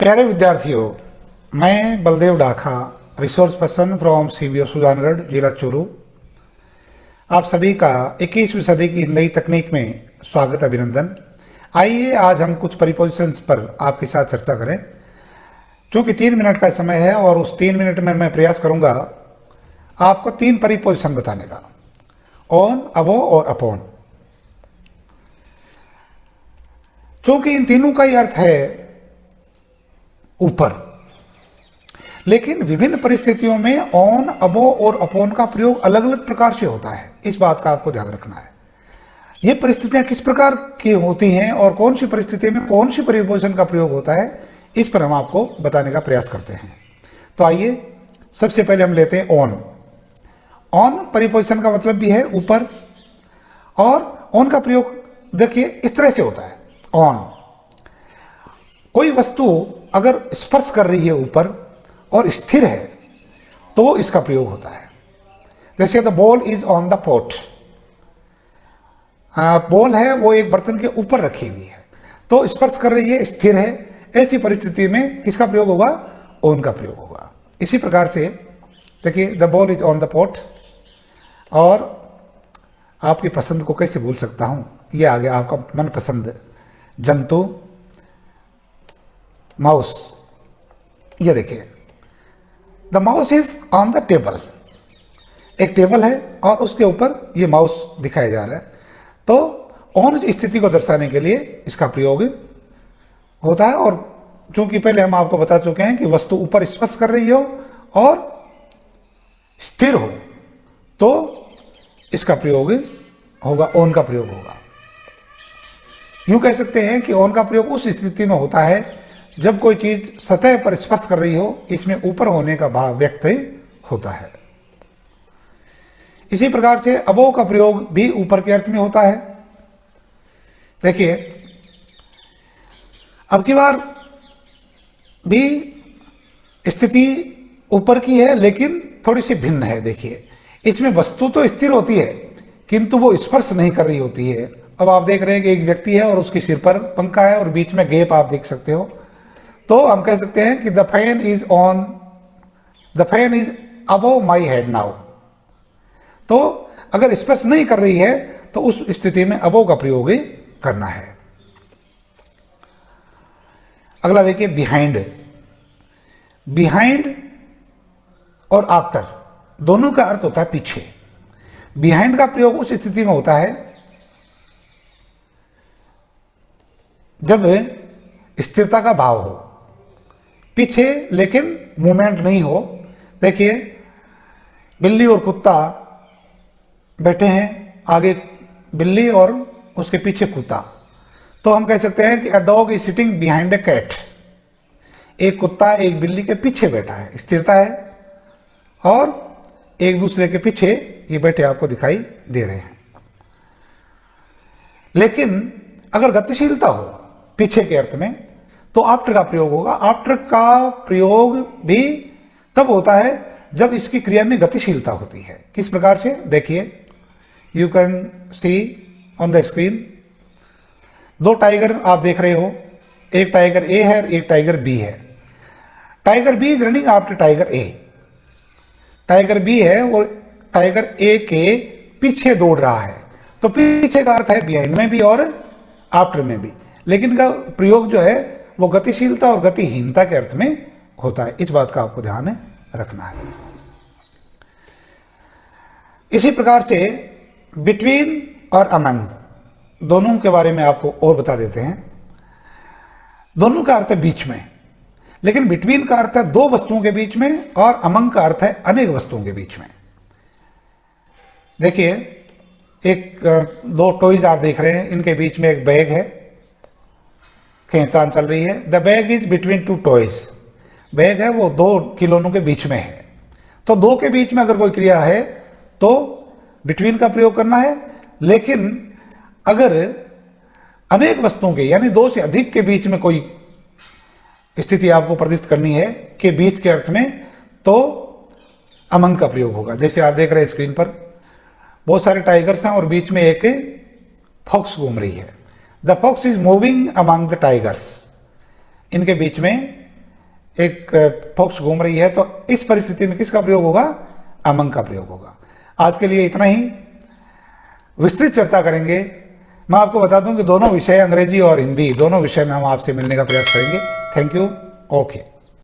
प्यारे विद्यार्थियों, मैं Baldev Dakha, resource person from CBO Sujangarh, जिला चूरू, आप सभी का 21वीं सदी की नई तकनीक में स्वागत, अभिनंदन। आइए आज हम कुछ प्रीपोजिशंस पर आपके साथ चर्चा करें। क्योंकि 3 मिनट का समय है और उस 3 मिनट में मैं प्रयास करूंगा आपको 3 प्रीपोजिशन बताने का, ऑन, अबो और अपॉन। क्योंकि इन तीनों का ही अर्थ है ऊपर, लेकिन विभिन्न परिस्थितियों में ऑन, अबो और अपॉन का प्रयोग अलग अलग प्रकार से होता है। इस बात का आपको ध्यान रखना है। ये परिस्थितियां किस प्रकार की होती हैं और कौन सी परिस्थिति में कौन सी प्रीपोजिशन का प्रयोग होता है, इस पर हम आपको बताने का प्रयास करते हैं। तो आइए सबसे पहले हम लेते हैं ऑन। ऑन प्रीपोजिशन का मतलब भी है ऊपर, और ऑन का प्रयोग देखिए इस तरह से होता है। ऑन, कोई वस्तु अगर स्पर्श कर रही है ऊपर और स्थिर है तो इसका प्रयोग होता है। जैसे the ball is on the pot, ball है वो एक बर्तन के ऊपर रखी हुई है, तो स्पर्श कर रही है, स्थिर है। ऐसी परिस्थिति में किसका प्रयोग होगा? ऑन का प्रयोग होगा। इसी प्रकार से देखिए the ball is on the pot, और आपकी पसंद को कैसे भूल सकता हूं, ये आ गया आपका मनपसंद जंतु माउस। ये देखिए the mouse is on the table, एक टेबल है और उसके ऊपर ये माउस दिखाया जा रहा है। तो ऑन स्थिति को दर्शाने के लिए इसका प्रयोग होता है। और चूंकि पहले हम आपको बता चुके हैं कि वस्तु ऊपर स्पर्श कर रही हो और स्थिर हो तो इसका प्रयोग होगा, ऑन का प्रयोग होगा। यूं कह सकते हैं कि ऑन का प्रयोग उस स्थिति में होता है जब कोई चीज सतह पर स्पर्श कर रही हो, इसमें ऊपर होने का भाव व्यक्त होता है। इसी प्रकार से अबो का प्रयोग भी ऊपर के अर्थ में होता है। देखिए अब की बार भी स्थिति ऊपर की है लेकिन थोड़ी सी भिन्न है। देखिए इसमें वस्तु तो स्थिर होती है किंतु वो स्पर्श नहीं कर रही होती है। अब आप देख रहे हैं कि एक व्यक्ति है और उसके सिर पर पंखा है और बीच में गैप आप देख सकते हो। तो हम कह सकते हैं कि the fan is above my head now. तो अगर स्पर्श नहीं कर रही है तो उस स्थिति में अबव का प्रयोग करना है। अगला देखिए बिहाइंड। बिहाइंड और आफ्टर दोनों का अर्थ होता है पीछे। बिहाइंड का प्रयोग उस स्थिति में होता है जब स्थिरता का भाव हो, पीछे लेकिन मूवमेंट नहीं हो। देखिए बिल्ली और कुत्ता बैठे हैं, आगे बिल्ली और उसके पीछे कुत्ता। तो हम कह सकते हैं कि a dog is sitting behind a cat. एक कुत्ता एक बिल्ली के पीछे बैठा है, स्थिरता है, और एक दूसरे के पीछे ये बैठे आपको दिखाई दे रहे हैं। लेकिन अगर गतिशीलता हो पीछे के अर्थ में तो आफ्टर का प्रयोग होगा। आफ्टर का प्रयोग भी तब होता है जब इसकी क्रिया में गतिशीलता होती है। किस प्रकार से? देखिए you can see on the screen, 2 tiger आप देख रहे हो, एक टाइगर ए है और एक टाइगर बी है। Tiger B is running after tiger A. Tiger B है वो टाइगर ए के पीछे दौड़ रहा है। तो पीछे का अर्थ है बिहाइंड में भी और आफ्टर में भी, लेकिन का प्रयोग जो है वो गतिशीलता और गतिहीनता के अर्थ में होता है। इस बात का आपको ध्यान रखना है। इसी प्रकार से बिटवीन और अमंग दोनों के बारे में आपको और बता देते हैं। दोनों का अर्थ है बीच में, लेकिन बिटवीन का अर्थ है 2 वस्तुओं के बीच में और अमंग का अर्थ है अनेक वस्तुओं के बीच में। देखिए एक 2 टॉयज आप देख रहे हैं, इनके बीच में एक बैग है, खींचतान चल रही है। The bag is between 2 toys. Bag है वो 2 खिलौनों के बीच में है। तो 2 के बीच में अगर कोई क्रिया है तो बिटवीन का प्रयोग करना है। लेकिन अगर अनेक वस्तुओं के यानी 2 से अधिक के बीच में कोई स्थिति आपको प्रदर्शित करनी है के बीच के अर्थ में, तो अमंग का प्रयोग होगा। जैसे आप देख रहे हैं स्क्रीन पर बहुत सारे टाइगर्स हैं और बीच में एक फॉक्स घूम रही है। The fox is moving among the tigers. इनके बीच में एक फोक्स घूम रही है, तो इस परिस्थिति में किसका प्रयोग होगा? अमंग का प्रयोग होगा। आज के लिए इतना ही, विस्तृत चर्चा करेंगे। मैं आपको बता दूं कि दोनों विषय, अंग्रेजी और हिंदी, दोनों विषय में हम आपसे मिलने का प्रयास करेंगे। Thank you. ओके।